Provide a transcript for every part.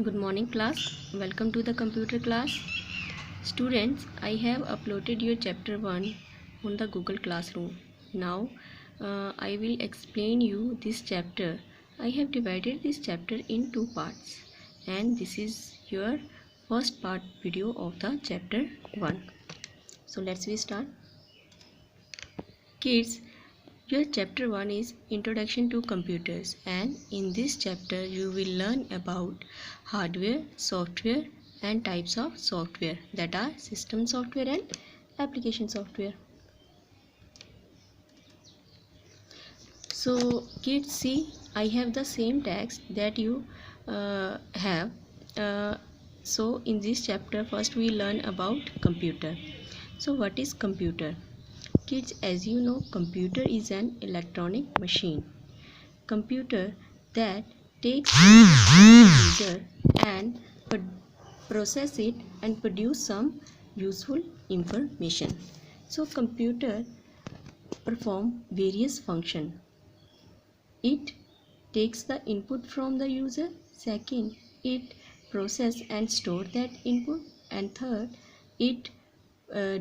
Good morning class. Welcome to the computer class. Students, I have uploaded your chapter 1 on the Google Classroom. Now I will explain you this chapter. I have divided this chapter in two parts and this is your first part video of the chapter 1. So let's start. Kids, your chapter 1 is Introduction to Computers, and in this chapter you will learn about hardware, software and types of software, that are system software and application software. So kids, see, I have the same text that you have. So in this chapter first we learn about computer. So what is computer? Kids, as you know, computer is an electronic machine. Computer that takes user and process it and produce some useful information. So computer perform various function. It takes the input from the user. Second, it process and store that input. And third, it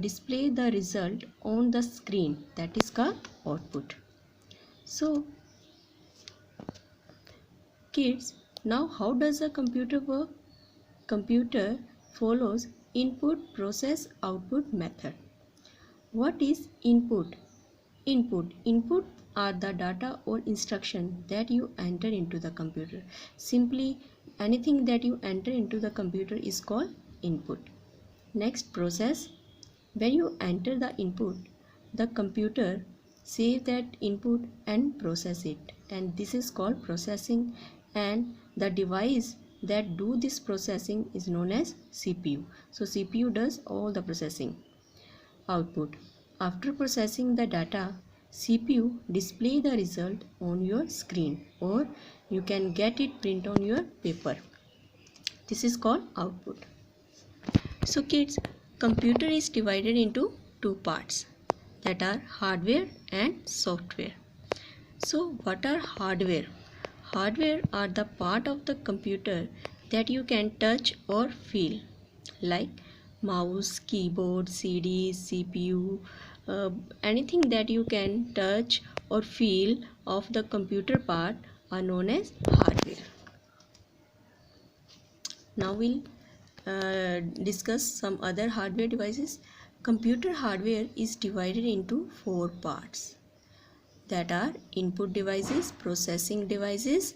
display the result on the screen, that is called output. So kids, now how does a computer work? Computer follows input, process, output method. What is input? Input are the data or instruction that you enter into the computer. Simply anything that you enter into the computer is called input. Next, process. When you enter the input, the computer save that input and process it, and this is called processing, and the device that do this processing is known as CPU. So CPU does all the processing. Output. After processing the data, CPU display the result on your screen, or you can get it print on your paper. This is called output. So kids, computer is divided into two parts, that are hardware and software. So what are hardware? Hardware are the part of the computer that you can touch or feel, like mouse, keyboard, CD, CPU, anything that you can touch or feel of the computer part are known as hardware. Now we'll discuss some other hardware devices. Computer hardware is divided into four parts, that are input devices, processing devices,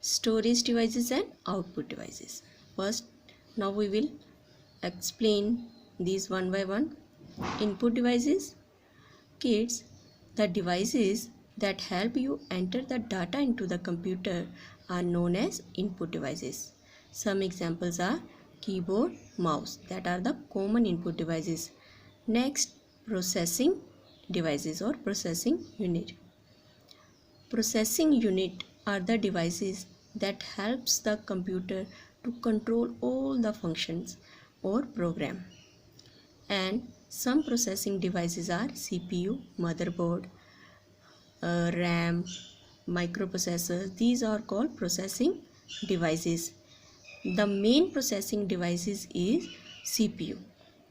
storage devices and output devices. First, now we will explain these one by one. Input devices. Kids, the devices that help you enter the data into the computer are known as input devices. Some examples are keyboard, mouse, that are the common input devices. Next, processing devices or processing unit. Processing unit are the devices that helps the computer to control all the functions or program. And some processing devices are CPU, motherboard, RAM, microprocessors. These are called processing devices. The main processing devices is CPU,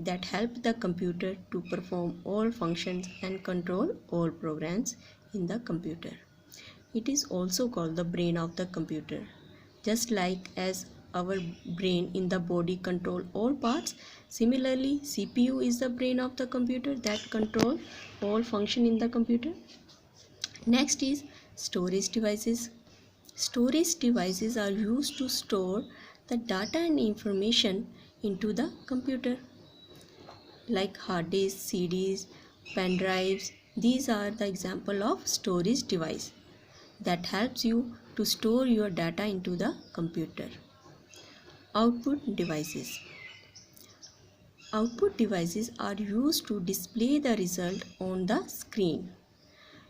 that help the computer to perform all functions and control all programs in the computer. It is also called the brain of the computer. Just like as our brain in the body control all parts, similarly CPU is the brain of the computer that control all function in the computer. Next is storage devices. Storage devices are used to store the data and information into the computer, like hard disks, CDs, pen drives. These are the example of storage device that helps you to store your data into the computer. Output devices. Output devices are used to display the result on the screen.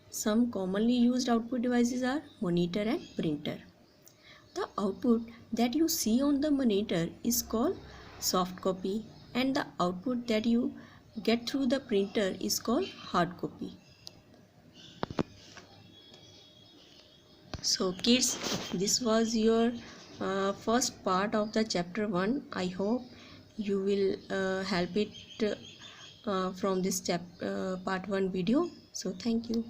Some commonly used output devices are monitor and printer. The output that you see on the monitor is called soft copy, and the output that you get through the printer is called hard copy. So kids, this was your first part of the chapter 1. I hope you will help it from this part 1 video. So thank you.